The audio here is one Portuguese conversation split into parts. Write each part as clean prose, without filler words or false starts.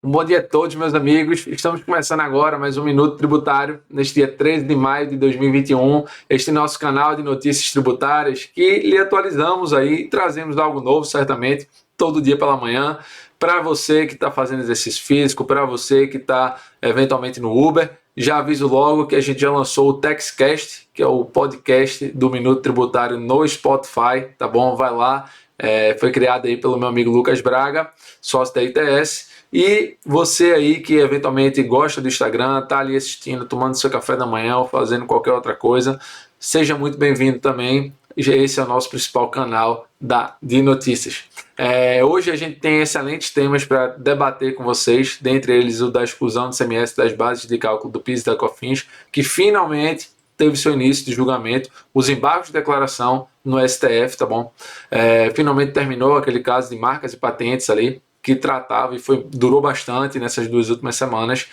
Um bom dia a todos, meus amigos. Estamos começando agora mais um Minuto Tributário, neste dia 13 de maio de 2021. Este nosso canal de notícias tributárias que lhe atualizamos aí e trazemos algo novo, certamente, todo dia pela manhã. Para você que está fazendo exercício físico, para você que está eventualmente no Uber, já aviso logo que a gente já lançou o TaxCast, que é o podcast do Minuto Tributário no Spotify, tá bom? Vai lá, foi criado aí pelo meu amigo Lucas Braga, sócio da ITS. E você aí que eventualmente gosta do Instagram, está ali assistindo, tomando seu café da manhã ou fazendo qualquer outra coisa, seja muito bem-vindo também. Esse é o nosso principal canal de notícias. Hoje a gente tem excelentes temas para debater com vocês, dentre eles o da exclusão do CMS das bases de cálculo do PIS e da COFINS, que finalmente teve seu início de julgamento, os embargos de declaração no STF, tá bom? Finalmente terminou aquele caso de marcas e patentes ali, que tratava e durou bastante nessas 2 últimas semanas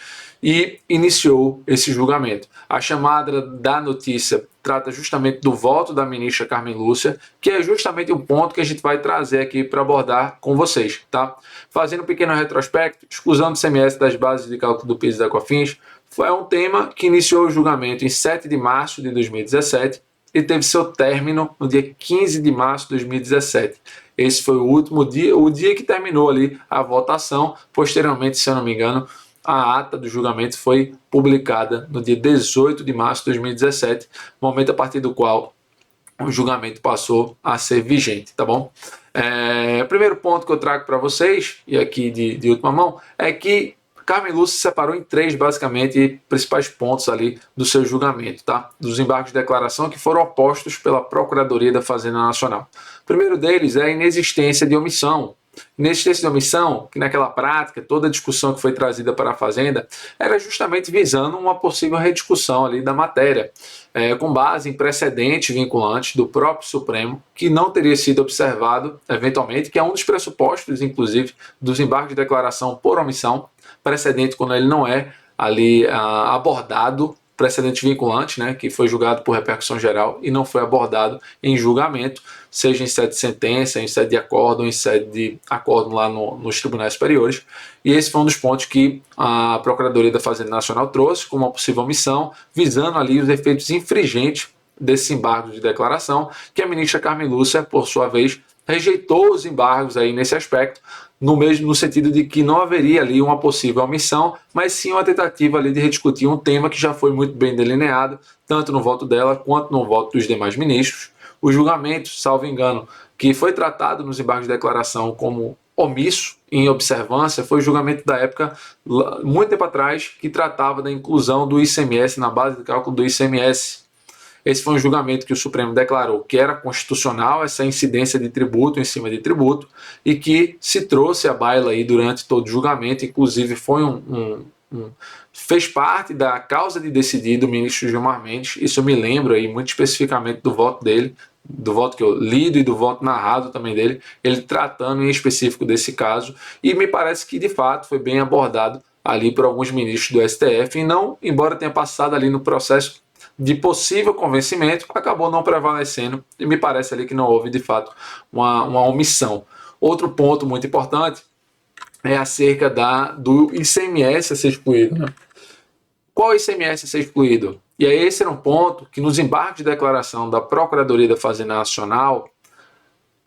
e iniciou esse julgamento. A chamada da notícia trata justamente do voto da ministra Carmen Lúcia, que é justamente um ponto que a gente vai trazer aqui para abordar com vocês, tá? Fazendo um pequeno retrospecto, exclusão do CMS das bases de cálculo do PIS e da COFINS foi um tema que iniciou o julgamento em 7 de março de 2017 e teve seu término no dia 15 de março de 2017. Esse foi o último dia, o dia que terminou ali a votação. Posteriormente, se eu não me engano, a ata do julgamento foi publicada no dia 18 de março de 2017, momento a partir do qual o julgamento passou a ser vigente, tá bom? O primeiro ponto que eu trago para vocês, e aqui de última mão, é que Carmen Lúcia separou em 3, basicamente, principais pontos ali do seu julgamento, tá? Dos embargos de declaração que foram opostos pela Procuradoria da Fazenda Nacional. O primeiro deles é a inexistência de omissão. Inexistência de omissão, que naquela prática, toda a discussão que foi trazida para a Fazenda era justamente visando uma possível rediscussão ali da matéria, com base em precedentes vinculantes do próprio Supremo, que não teria sido observado, eventualmente, que é um dos pressupostos, inclusive, dos embargos de declaração por omissão, precedente quando ele não é ali abordado, precedente vinculante, né, que foi julgado por repercussão geral e não foi abordado em julgamento, seja em sede de sentença, em sede de acordo, em sede de acordo lá nos tribunais superiores. E esse foi um dos pontos que a Procuradoria da Fazenda Nacional trouxe como uma possível omissão, visando ali os efeitos infringentes desse embargo de declaração, que a ministra Carmen Lúcia, por sua vez, rejeitou os embargos aí nesse aspecto, no sentido de que não haveria ali uma possível omissão, mas sim uma tentativa ali de rediscutir um tema que já foi muito bem delineado, tanto no voto dela quanto no voto dos demais ministros. O julgamento, salvo engano, que foi tratado nos embargos de declaração como omisso em observância, foi o julgamento da época, muito tempo atrás, que tratava da inclusão do ICMS na base de cálculo do ICMS. Esse foi um julgamento que o Supremo declarou que era constitucional essa incidência de tributo em cima de tributo e que se trouxe à baila aí durante todo o julgamento, inclusive foi fez parte da causa de decidir do ministro Gilmar Mendes. Isso eu me lembro aí muito especificamente do voto dele, do voto que eu lido e do voto narrado também dele, ele tratando em específico desse caso, e me parece que de fato foi bem abordado ali por alguns ministros do STF e não, embora tenha passado ali no processo de possível convencimento, acabou não prevalecendo e me parece ali que não houve de fato uma omissão. Outro ponto muito importante é acerca do ICMS a ser excluído, né? Qual ICMS a ser excluído? E aí esse era um ponto que nos embargos de declaração da Procuradoria da Fazenda Nacional,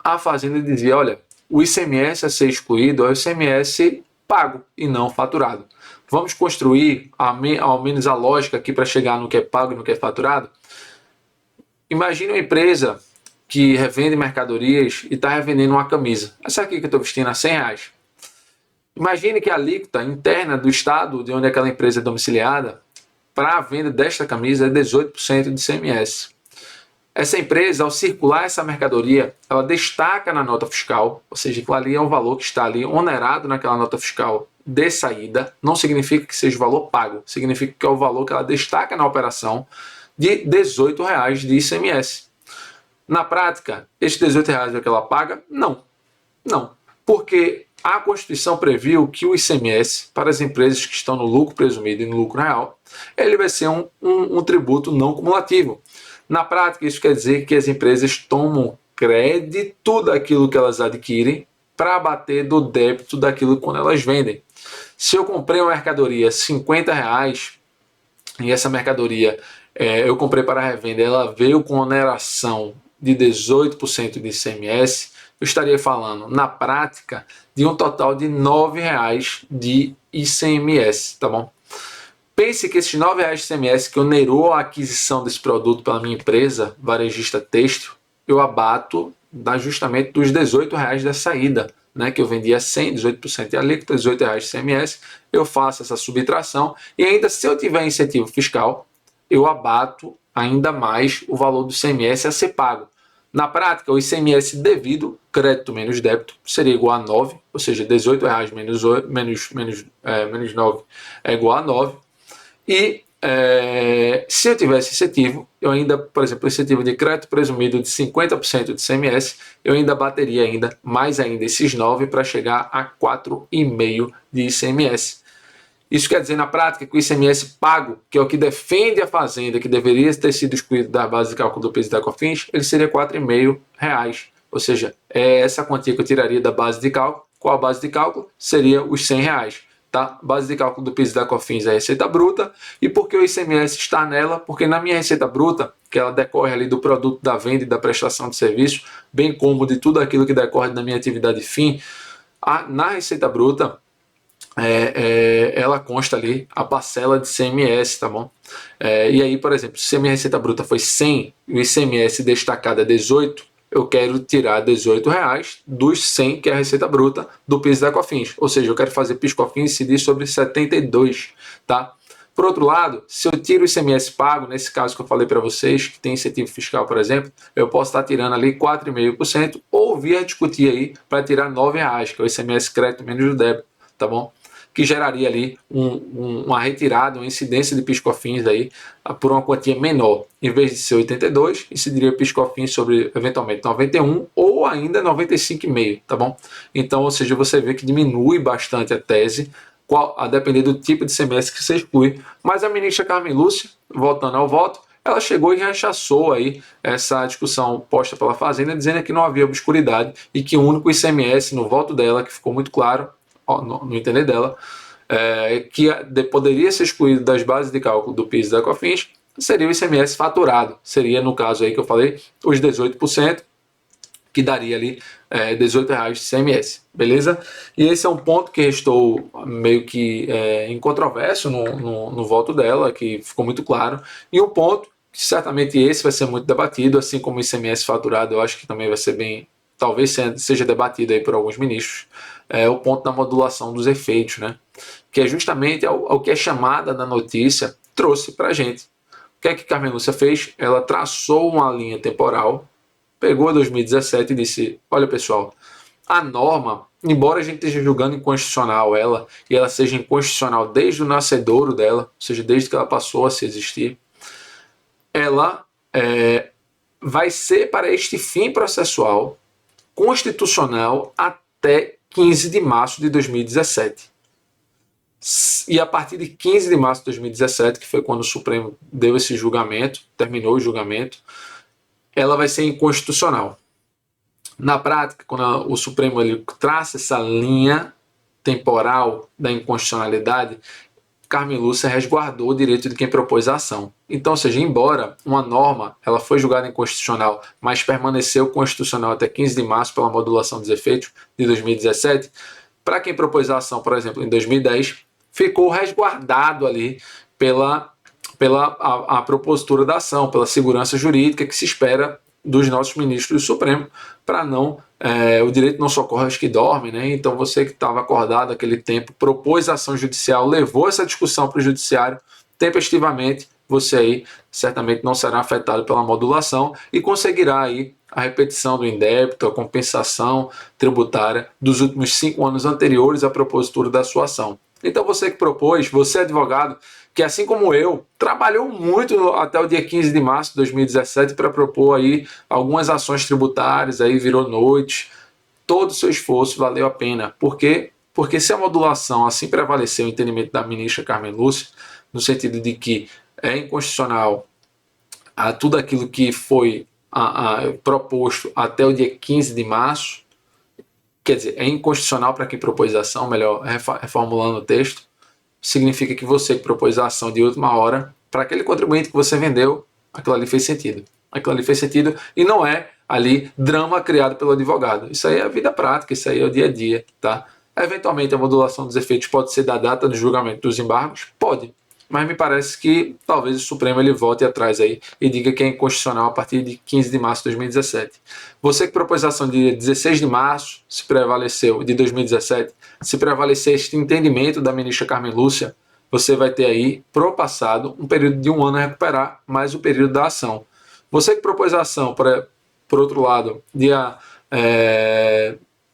a Fazenda dizia, olha, o ICMS a ser excluído é o ICMS pago e não faturado. Vamos construir ao menos a lógica aqui para chegar no que é pago e no que é faturado? Imagine uma empresa que revende mercadorias e está revendendo uma camisa. Essa aqui que eu estou vestindo a R$100. Imagine que a alíquota interna do estado de onde aquela empresa é domiciliada para a venda desta camisa é 18% de ICMS. Essa empresa, ao circular essa mercadoria, ela destaca na nota fiscal, ou seja, aquilo ali é um valor que está ali onerado naquela nota fiscal de saída, não significa que seja o valor pago, significa que é o valor que ela destaca na operação de R$18 de ICMS. Na prática, esses R$18 é o que ela paga? Não. Não. Porque a Constituição previu que o ICMS, para as empresas que estão no lucro presumido e no lucro real, ele vai ser um tributo não cumulativo. Na prática, isso quer dizer que as empresas tomam crédito daquilo que elas adquirem para abater do débito daquilo quando elas vendem. Se eu comprei uma mercadoria R$ 50 e essa mercadoria eu comprei para revenda, ela veio com oneração de 18% de ICMS, eu estaria falando, na prática, de um total de R$ 9,00 de ICMS, tá bom? Pense que esses R$ 9,00 de ICMS que onerou a aquisição desse produto pela minha empresa, varejista têxtil, eu abato justamente dos R$ 18,00 da saída, né, que eu vendia 100, 18% de alíquota, R$ 18,00 de ICMS, eu faço essa subtração e ainda se eu tiver incentivo fiscal, eu abato ainda mais o valor do ICMS a ser pago. Na prática, o ICMS devido, crédito menos débito, seria igual a 9, ou seja, R$ 18,00 menos 9 é igual a 9. E se eu tivesse incentivo, eu ainda, por exemplo, incentivo de crédito presumido de 50% de ICMS, eu ainda bateria ainda mais ainda esses 9 para chegar a 4,5 de ICMS. Isso quer dizer, na prática, que o ICMS pago, que é o que defende a fazenda, que deveria ter sido excluído da base de cálculo do PIS e da COFINS, ele seria R$ 4,5. Ou seja, é essa quantia que eu tiraria da base de cálculo. Qual a base de cálculo? Seria os R$ 100. Tá? Base de cálculo do PIS e da COFINS é a receita bruta. E por que o ICMS está nela? Porque na minha receita bruta, que ela decorre ali do produto da venda e da prestação de serviço, bem como de tudo aquilo que decorre da minha atividade fim, na receita bruta, ela consta ali a parcela de ICMS, tá bom? E aí, por exemplo, se a minha receita bruta foi 100 e o ICMS destacado é 18, eu quero tirar R$18 dos 100, que é a receita bruta, do PIS e da COFINS. Ou seja, eu quero fazer PIS e COFINS incidir sobre 72, tá? Por outro lado, se eu tiro o ICMS pago, nesse caso que eu falei para vocês, que tem incentivo fiscal, por exemplo, eu posso estar tirando ali 4,5% ou via discutir aí para tirar R$9, que é o ICMS crédito menos o débito, tá bom? Que geraria ali uma retirada, uma incidência de PIS/COFINS aí por uma quantia menor. Em vez de ser 82, incidiria PIS/COFINS sobre eventualmente 91 ou ainda 95,5, tá bom? Então, ou seja, você vê que diminui bastante a tese, a depender do tipo de semestre que você exclui. Mas a ministra Carmen Lúcia, voltando ao voto, ela chegou e rechaçou aí essa discussão posta pela Fazenda, dizendo que não havia obscuridade e que o único ICMS no voto dela, que ficou muito claro, no entender dela, que poderia ser excluído das bases de cálculo do PIS e da COFINS, seria o ICMS faturado. Seria, no caso aí que eu falei, os 18%, que daria ali R$18 de ICMS, beleza? E esse é um ponto que restou meio que incontroverso no voto dela, que ficou muito claro, e um ponto que certamente esse vai ser muito debatido, assim como o ICMS faturado, eu acho que também vai ser bem, talvez seja debatido aí por alguns ministros, é o ponto da modulação dos efeitos, né? Que é justamente o que a chamada da notícia trouxe para a gente. O que é que Carmen Lúcia fez? Ela traçou uma linha temporal, pegou 2017 e disse, olha pessoal, a norma, embora a gente esteja julgando inconstitucional ela, e ela seja inconstitucional desde o nascedouro dela, ou seja, desde que ela passou a se existir, ela vai ser para este fim processual constitucional até 15 de março de 2017. E a partir de 15 de março de 2017, que foi quando o Supremo deu esse julgamento, terminou o julgamento, ela vai ser inconstitucional. Na prática, quando o Supremo ele traça essa linha temporal da inconstitucionalidade, Carmen Lúcia resguardou o direito de quem propôs a ação. Então, ou seja, embora uma norma ela foi julgada inconstitucional, mas permaneceu constitucional até 15 de março pela modulação dos efeitos de 2017, para quem propôs a ação, por exemplo, em 2010, ficou resguardado ali pela a propositura da ação, pela segurança jurídica que se espera dos nossos ministros do Supremo, para não o direito não socorre aos que dormem, né? Então você que estava acordado naquele tempo, propôs a ação judicial, levou essa discussão para o judiciário, tempestivamente, você aí certamente não será afetado pela modulação e conseguirá aí a repetição do indébito, a compensação tributária dos últimos 5 anos anteriores à propositura da sua ação. Então você que propôs, você advogado, que assim como eu, trabalhou muito até o dia 15 de março de 2017 para propor aí algumas ações tributárias, aí virou noite, todo o seu esforço valeu a pena. Por quê? Porque se a modulação assim prevalecer o entendimento da ministra Carmen Lúcia, no sentido de que é inconstitucional tudo aquilo que foi proposto até o dia 15 de março, quer dizer, é inconstitucional para quem propôs a ação, melhor reformulando o texto, significa que você que propôs a ação de última hora, para aquele contribuinte que você vendeu, aquilo ali fez sentido. Aquilo ali fez sentido e não é ali drama criado pelo advogado. Isso aí é a vida prática, isso aí é o dia a dia, tá? Eventualmente a modulação dos efeitos pode ser da data do julgamento dos embargos? Pode. Mas me parece que talvez o Supremo ele volte atrás aí e diga que é inconstitucional a partir de 15 de março de 2017. Você que propôs a ação de 16 de março, se prevaleceu, de 2017, se prevalecer este entendimento da ministra Carmen Lúcia, você vai ter aí, pro passado, um período de 1 ano a recuperar, mais o período da ação. Você que propôs a ação, por outro lado, dia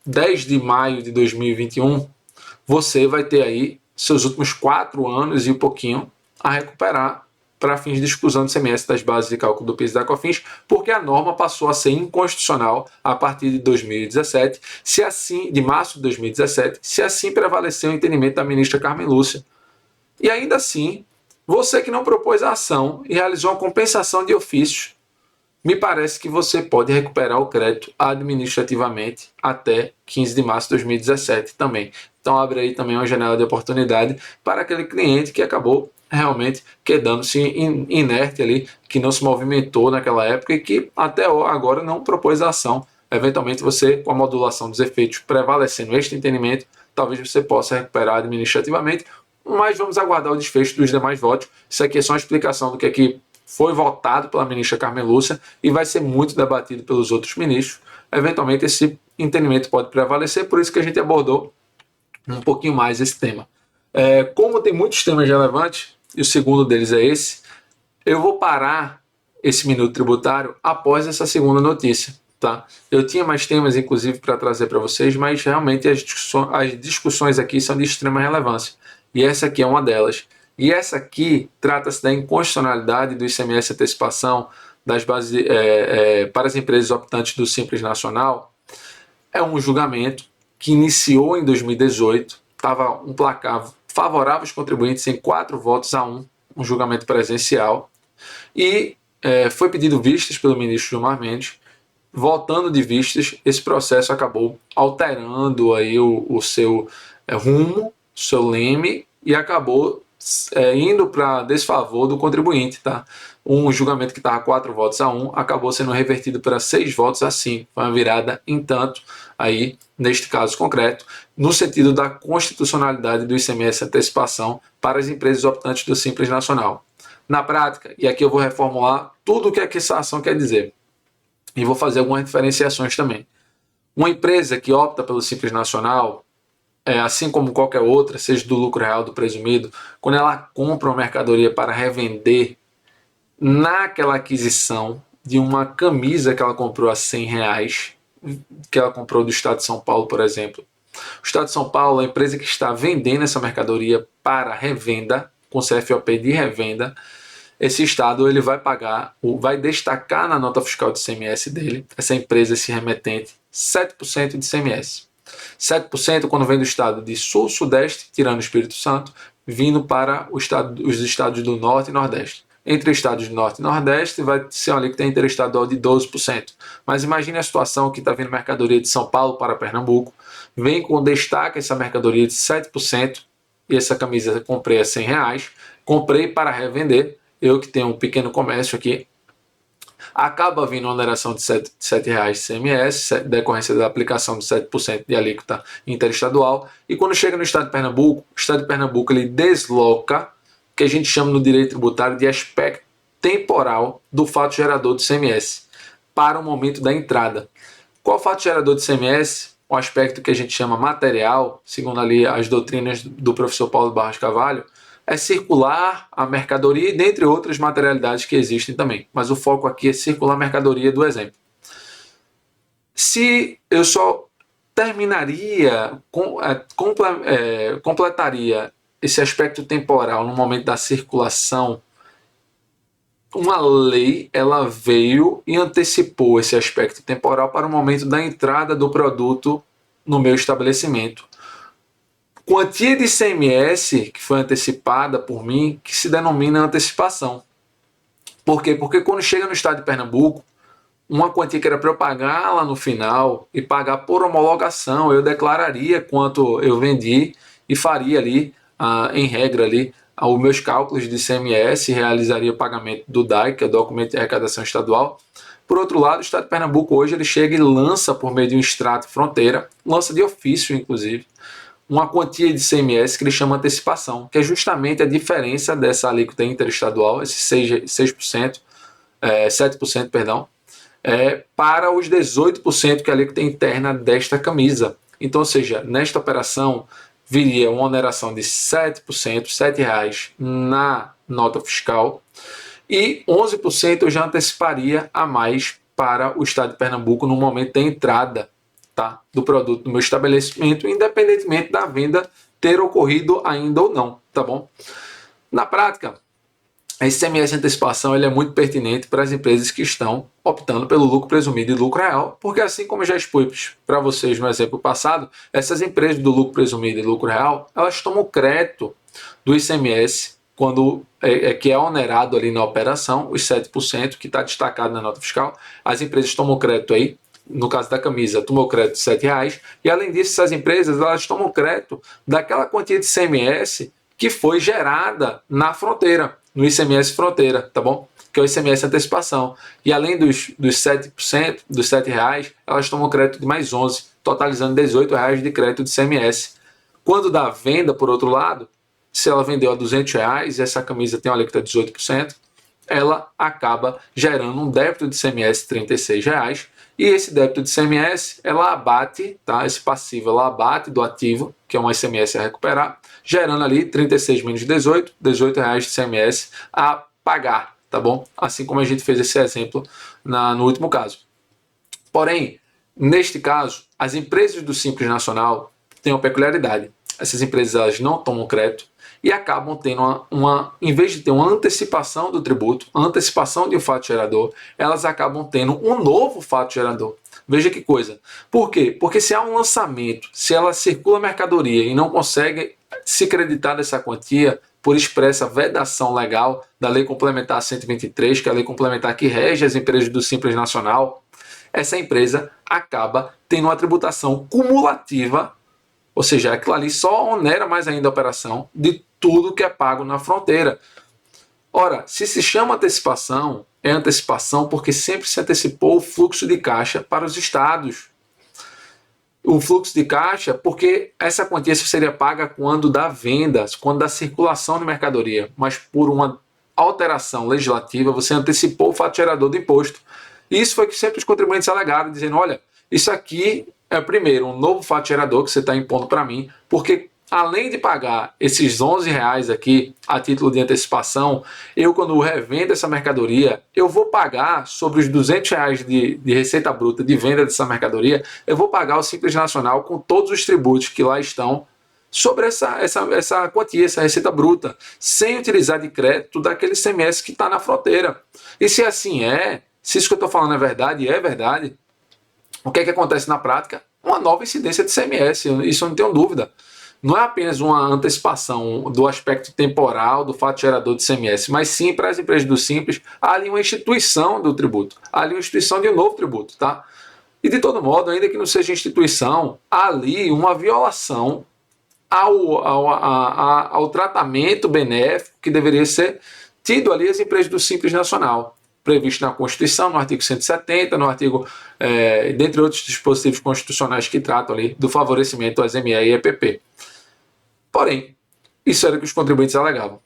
10 de maio de 2021, você vai ter aí seus últimos 4 anos e um pouquinho a recuperar para fins de exclusão de CMS das bases de cálculo do PIS e da COFINS, porque a norma passou a ser inconstitucional a partir de 2017, se assim, de março de 2017, se assim prevaleceu o entendimento da ministra Carmen Lúcia. E ainda assim, você que não propôs a ação e realizou uma compensação de ofícios, me parece que você pode recuperar o crédito administrativamente até 15 de março de 2017 também. Então abre aí também uma janela de oportunidade para aquele cliente que acabou realmente quedando-se inerte ali, que não se movimentou naquela época e que até agora não propôs a ação. Eventualmente você, com a modulação dos efeitos prevalecendo este entendimento, talvez você possa recuperar administrativamente, mas vamos aguardar o desfecho dos demais votos. Isso aqui é só uma explicação do que é que foi votado pela ministra Carmen Lúcia e vai ser muito debatido pelos outros ministros. Eventualmente esse entendimento pode prevalecer, por isso que a gente abordou um pouquinho mais esse tema. Como tem muitos temas relevantes, e o segundo deles é esse, eu vou parar esse Minuto Tributário após essa segunda notícia. Tá? Eu tinha mais temas, inclusive, para trazer para vocês, mas realmente as discussões aqui são de extrema relevância. E essa aqui é uma delas. E essa aqui trata-se da inconstitucionalidade do ICMS antecipação das bases para as empresas optantes do Simples Nacional. É um julgamento que iniciou em 2018, estava um placar favorável aos contribuintes em 4 votos a 1, um julgamento presencial, e foi pedido vistas pelo ministro Gilmar Mendes. Voltando de vistas, esse processo acabou alterando aí o seu rumo, o seu leme, e acabou indo para desfavor do contribuinte, tá? Um julgamento que estava 4 votos a 1 acabou sendo revertido para 6 votos a 5. Foi uma virada em tanto aí, neste caso concreto, no sentido da constitucionalidade do ICMS antecipação para as empresas optantes do Simples Nacional. Na prática, e aqui eu vou reformular tudo o que essa ação quer dizer, e vou fazer algumas diferenciações também. Uma empresa que opta pelo Simples Nacional, assim como qualquer outra, seja do lucro real do presumido, quando ela compra uma mercadoria para revender, naquela aquisição de uma camisa que ela comprou a R$100, que ela comprou do Estado de São Paulo, por exemplo. O Estado de São Paulo, a empresa que está vendendo essa mercadoria para revenda, com CFOP de revenda, esse Estado ele vai pagar, vai destacar na nota fiscal de ICMS dele, essa empresa, esse remetente, 7% de ICMS. 7% quando vem do estado de Sul, Sudeste, tirando o Espírito Santo, vindo para os estados do Norte e Nordeste. Entre estados do Norte e Nordeste vai ser uma alíquota interestadual de 12%. Mas imagine a situação que está vindo mercadoria de São Paulo para Pernambuco, vem com destaque essa mercadoria de 7%, e essa camisa eu comprei a R$100, comprei para revender, eu que tenho um pequeno comércio aqui, acaba vindo uma oneração de R$ 7,00 de CMS, decorrência da aplicação de 7% de alíquota interestadual, e quando chega no estado de Pernambuco, o estado de Pernambuco ele desloca o que a gente chama no direito tributário de aspecto temporal do fato gerador do CMS para o momento da entrada. Qual fato gerador do CMS? O aspecto que a gente chama material, segundo ali as doutrinas do professor Paulo Barros Carvalho, é circular a mercadoria e dentre outras materialidades que existem também. Mas o foco aqui é circular a mercadoria do exemplo. Se eu só completaria esse aspecto temporal no momento da circulação, uma lei ela veio e antecipou esse aspecto temporal para o momento da entrada do produto no meu estabelecimento. Quantia de ICMS que foi antecipada por mim, que se denomina antecipação. Por quê? Porque quando chega no estado de Pernambuco, uma quantia que era para eu pagar lá no final e pagar por homologação, eu declararia quanto eu vendi e faria ali, em regra ali, os meus cálculos de ICMS, realizaria o pagamento do DAI, que é o Documento de Arrecadação Estadual. Por outro lado, o Estado de Pernambuco hoje ele chega e lança por meio de um extrato fronteira, lança de ofício inclusive, uma quantia de ICMS que ele chama antecipação, que é justamente a diferença dessa alíquota interestadual, esse 6%, 7%, perdão, para os 18% que é a alíquota interna desta camisa. Então, ou seja, nesta operação viria uma oneração de 7%, R$7 na nota fiscal, e 11% eu já anteciparia a mais para o Estado de Pernambuco no momento da entrada, tá, do produto no meu estabelecimento, independentemente da venda ter ocorrido ainda ou não, tá bom? Na prática, esse ICMS de antecipação ele é muito pertinente para as empresas que estão optando pelo lucro presumido e lucro real, porque assim como eu já expus para vocês no exemplo passado, essas empresas do lucro presumido e lucro real, elas tomam crédito do ICMS quando que é onerado ali na operação, os 7% que está destacado na nota fiscal. As empresas tomam crédito aí, no caso da camisa, tomou crédito de R$7, e além disso, essas empresas elas tomam crédito daquela quantia de ICMS que foi gerada na fronteira, no ICMS fronteira, tá bom? Que é o ICMS antecipação. E além dos 7%, dos R$7, elas tomam crédito de mais 11, totalizando R$18 de crédito de ICMS. Quando dá venda, por outro lado, se ela vendeu a R$200 e essa camisa tem uma alíquota de 18%, ela acaba gerando um débito de ICMS de R$36, e esse débito de ICMS, ela abate, tá? Esse passivo, ela abate do ativo, que é um ICMS a recuperar, gerando ali 36 menos 18, R$18 de ICMS a pagar, tá bom? Assim como a gente fez esse exemplo no último caso. Porém, neste caso, as empresas do Simples Nacional têm uma peculiaridade. Essas empresas elas não tomam crédito e acabam tendo em vez de ter uma antecipação do tributo, uma antecipação de um fato gerador, elas acabam tendo um novo fato gerador. Veja que coisa. Por quê? Porque se há um lançamento, se ela circula mercadoria e não consegue se creditar dessa quantia por expressa vedação legal da Lei Complementar 123, que é a lei complementar que rege as empresas do Simples Nacional, essa empresa acaba tendo uma tributação cumulativa, ou seja, aquilo ali só onera mais ainda a operação de tudo que é pago na fronteira. Ora, se chama antecipação, é antecipação porque sempre se antecipou o fluxo de caixa para os estados. O fluxo de caixa, porque essa quantia seria paga quando dá vendas, quando dá circulação de mercadoria, mas por uma alteração legislativa você antecipou o fato gerador do imposto. E isso foi que sempre os contribuintes alegaram, dizendo, olha, isso aqui é primeiro um novo fato gerador que você está impondo para mim, porque além de pagar esses R$11 aqui a título de antecipação, eu quando revendo essa mercadoria, eu vou pagar sobre os R$200 de receita bruta de venda dessa mercadoria, eu vou pagar o Simples Nacional com todos os tributos que lá estão sobre essa quantia, essa receita bruta, sem utilizar de crédito daquele ICMS que está na fronteira. E se assim se isso que eu estou falando é verdade, o que é que acontece na prática? Uma nova incidência de ICMS, isso eu não tenho dúvida. Não é apenas uma antecipação do aspecto temporal do fato gerador de ICMS, mas sim para as empresas do Simples, há ali uma instituição do tributo, há ali uma instituição de um novo tributo, tá? E de todo modo, ainda que não seja instituição, há ali uma violação ao tratamento benéfico que deveria ser tido ali as empresas do Simples Nacional, previsto na Constituição, no artigo 170, no artigo, dentre outros dispositivos constitucionais que tratam ali do favorecimento às ME e EPP. Porém, isso era o que os contribuintes alegavam.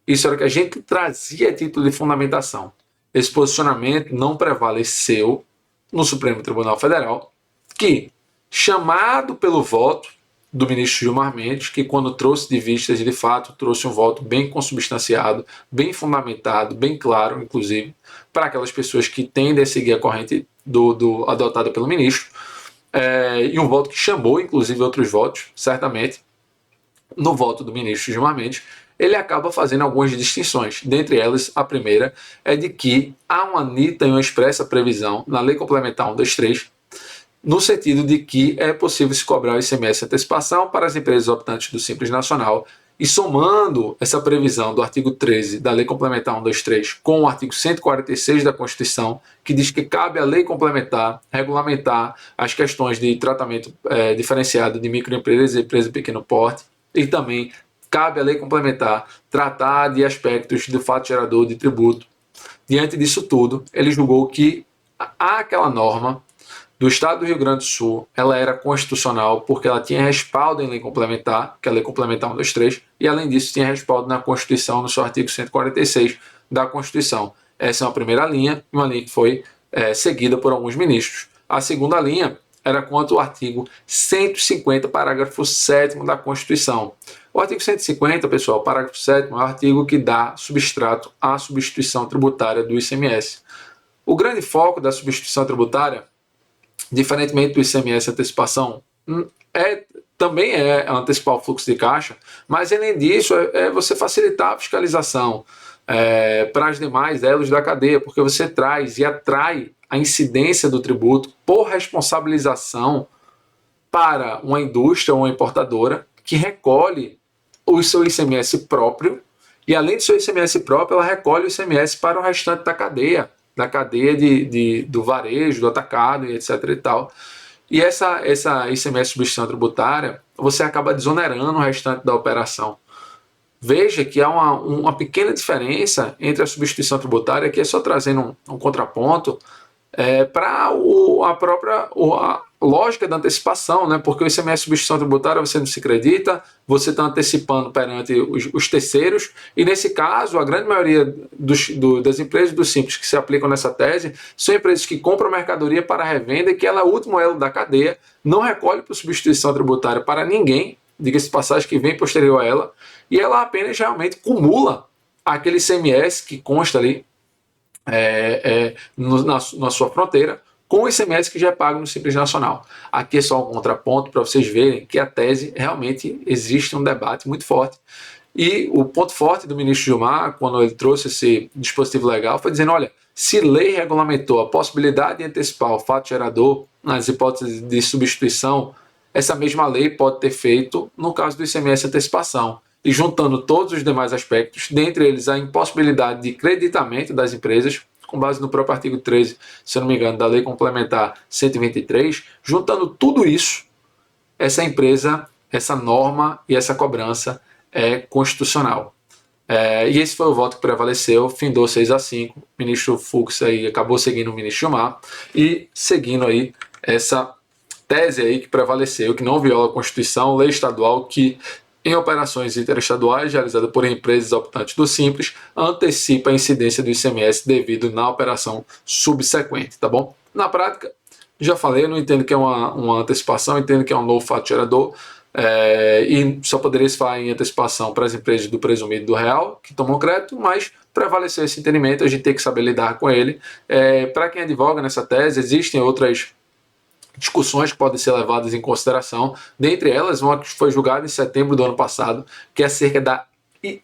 Isso era o que a gente trazia a título de fundamentação. Esse posicionamento não prevaleceu no Supremo Tribunal Federal, que, chamado pelo voto do ministro Gilmar Mendes, que quando trouxe de vistas, de fato, trouxe um voto bem consubstanciado, bem fundamentado, bem claro, inclusive, para aquelas pessoas que tendem a seguir a corrente adotada pelo ministro, e um voto que chamou, inclusive, outros votos, certamente, no voto do ministro Gilmar Mendes, ele acaba fazendo algumas distinções. Dentre elas, a primeira é de que há uma nítida e uma expressa previsão na Lei Complementar 123, no sentido de que é possível se cobrar o ICMS antecipação para as empresas optantes do Simples Nacional E somando essa previsão do artigo 13 da Lei Complementar 123 com o artigo 146 da Constituição, que diz que cabe à lei complementar regulamentar as questões de tratamento diferenciado de microempresas e empresas de pequeno porte, e também cabe à lei complementar tratar de aspectos do fato gerador de tributo. Diante disso tudo, ele julgou que aquela norma do Estado do Rio Grande do Sul, ela era constitucional porque ela tinha respaldo em lei complementar, que é a Lei Complementar 123, e além disso tinha respaldo na Constituição, no seu artigo 146 da Constituição. Essa é uma primeira linha, uma linha que foi seguida por alguns ministros. A segunda linha era quanto ao artigo 150, parágrafo 7º da Constituição. O artigo 150, pessoal, parágrafo 7º, é o artigo que dá substrato à substituição tributária do ICMS. O grande foco da substituição tributária, diferentemente do ICMS antecipação, também é antecipar o fluxo de caixa, mas além disso é você facilitar a fiscalização para as demais elos da cadeia, porque você traz e atrai a incidência do tributo por responsabilização para uma indústria ou uma importadora que recolhe o seu ICMS próprio, e além do seu ICMS próprio, ela recolhe o ICMS para o restante da cadeia do varejo, do atacado e etc e tal. E essa ICMS substituição tributária, você acaba desonerando o restante da operação. Veja que há uma pequena diferença entre a substituição tributária, que é só trazendo um contraponto, para a própria lógica da antecipação, né? Porque o ICMS substituição tributária você não se acredita, você está antecipando perante os terceiros, e nesse caso a grande maioria das empresas do Simples que se aplicam nessa tese são empresas que compram mercadoria para revenda e que ela é o último elo da cadeia, não recolhe por substituição tributária para ninguém, diga-se de passagem, que vem posterior a ela, e ela apenas realmente cumula aquele ICMS que consta ali na sua fronteira, com o ICMS que já é pago no Simples Nacional. Aqui é só um contraponto para vocês verem que a tese realmente existe um debate muito forte. E o ponto forte do ministro Gilmar, quando ele trouxe esse dispositivo legal, foi dizendo, olha, se lei regulamentou a possibilidade de antecipar o fato gerador nas hipóteses de substituição, essa mesma lei pode ter feito no caso do ICMS antecipação. E juntando todos os demais aspectos, dentre eles a impossibilidade de creditamento das empresas, com base no próprio artigo 13, se eu não me engano, da Lei Complementar 123, juntando tudo isso, essa norma e essa cobrança é constitucional. E esse foi o voto que prevaleceu, findou 6-5, o ministro Fux aí acabou seguindo o ministro Gilmar e seguindo aí essa tese aí que prevaleceu, que não viola a Constituição, lei estadual que em operações interestaduais realizadas por empresas optantes do Simples, antecipa a incidência do ICMS devido na operação subsequente, tá bom? Na prática, já falei, eu não entendo que é uma antecipação, entendo que é um novo fato gerador, e só poderia se falar em antecipação para as empresas do presumido do real, que tomam crédito, mas prevaleceu esse entendimento, a gente tem que saber lidar com ele. Para quem advoga nessa tese, existem outras discussões que podem ser levadas em consideração, dentre elas uma que foi julgada em setembro do ano passado, que é acerca da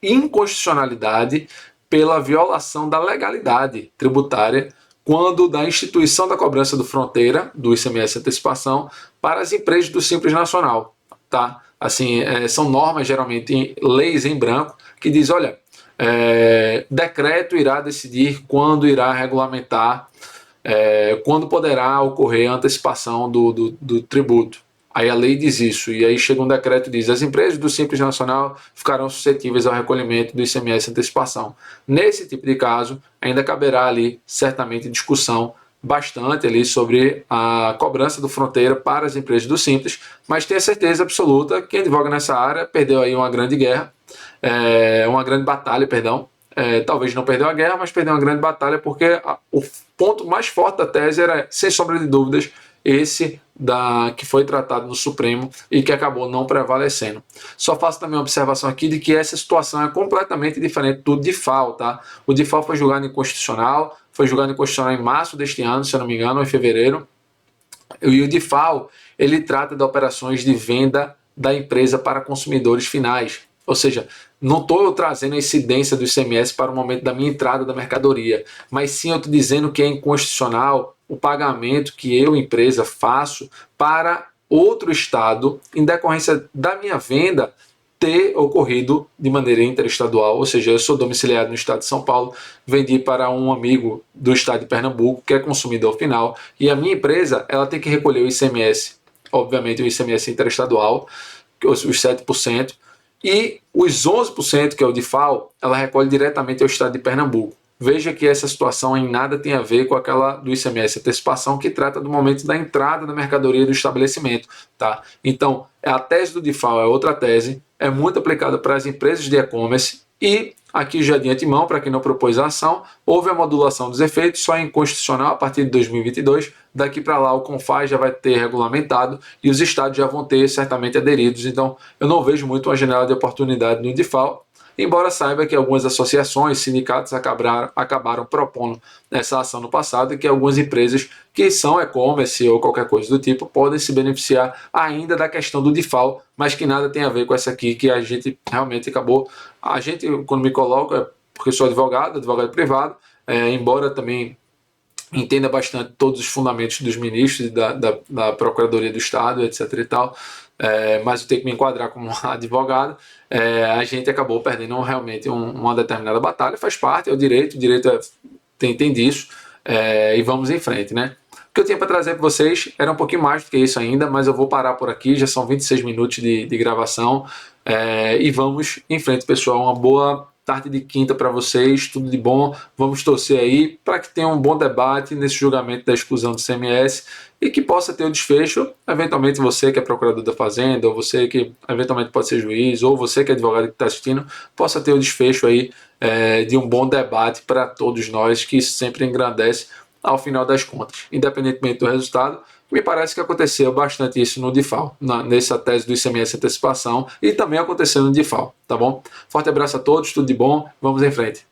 inconstitucionalidade pela violação da legalidade tributária quando da instituição da cobrança do fronteira, do ICMS antecipação, para as empresas do Simples Nacional. Tá? Assim, são normas, geralmente, leis em branco, que diz, olha, decreto irá decidir quando irá regulamentar quando poderá ocorrer a antecipação do tributo. Aí a lei diz isso, e aí chega um decreto e diz, as empresas do Simples Nacional ficarão suscetíveis ao recolhimento do ICMS antecipação. Nesse tipo de caso, ainda caberá ali, certamente, discussão bastante ali sobre a cobrança do fronteira para as empresas do Simples, mas tenha certeza absoluta que quem advoga nessa área perdeu aí uma grande guerra, uma grande batalha, perdão. Talvez não perdeu a guerra, mas perdeu uma grande batalha, porque o ponto mais forte da tese era, sem sombra de dúvidas, esse que foi tratado no Supremo e que acabou não prevalecendo. Só faço também uma observação aqui de que essa situação é completamente diferente do DIFAL, tá? O DIFAL foi julgado inconstitucional, em março deste ano, se eu não me engano, ou em fevereiro. E o DIFAL, ele trata de operações de venda da empresa para consumidores finais. Ou seja, não estou trazendo a incidência do ICMS para o momento da minha entrada da mercadoria, mas sim eu estou dizendo que é inconstitucional o pagamento que eu, empresa, faço para outro estado em decorrência da minha venda ter ocorrido de maneira interestadual, ou seja, eu sou domiciliado no estado de São Paulo, vendi para um amigo do estado de Pernambuco, que é consumidor final, e a minha empresa ela tem que recolher o ICMS, obviamente o ICMS interestadual, os 7%, e os 11%, que é o de FAO, ela recolhe diretamente ao estado de Pernambuco. Veja que essa situação em nada tem a ver com aquela do ICMS antecipação, que trata do momento da entrada da mercadoria do estabelecimento. Tá? Então, a tese do DIFAL é outra tese, é muito aplicada para as empresas de e-commerce e, aqui já de antemão, para quem não propôs a ação, houve a modulação dos efeitos só em constitucional a partir de 2022. Daqui para lá o CONFAS já vai ter regulamentado e os estados já vão ter certamente aderidos. Então, eu não vejo muito uma janela de oportunidade no DIFAL, embora saiba que algumas associações, sindicatos acabaram propondo essa ação no passado e que algumas empresas que são e-commerce ou qualquer coisa do tipo podem se beneficiar ainda da questão do DIFAL, mas que nada tem a ver com essa aqui que a gente realmente acabou. A gente, quando me coloco, é porque sou advogado privado, embora também entenda bastante todos os fundamentos dos ministros da Procuradoria do Estado, etc. e tal, mas eu tenho que me enquadrar como advogado. A gente acabou perdendo realmente uma determinada batalha, faz parte, é o direito tem disso, e vamos em frente, né? O que eu tinha para trazer para vocês era um pouquinho mais do que isso ainda, mas eu vou parar por aqui, já são 26 minutos de gravação, e vamos em frente, pessoal. Uma boa tarde de quinta para vocês, tudo de bom. Vamos torcer aí para que tenha um bom debate nesse julgamento da exclusão do CMS e que possa ter o desfecho, eventualmente você que é procurador da Fazenda, ou você que eventualmente pode ser juiz, ou você que é advogado que está assistindo, possa ter o desfecho aí de um bom debate para todos nós, que isso sempre engrandece ao final das contas, independentemente do resultado. Me parece que aconteceu bastante isso no DIFAL, nessa tese do ICMS antecipação, e também aconteceu no DIFAL, tá bom? Forte abraço a todos, tudo de bom, vamos em frente.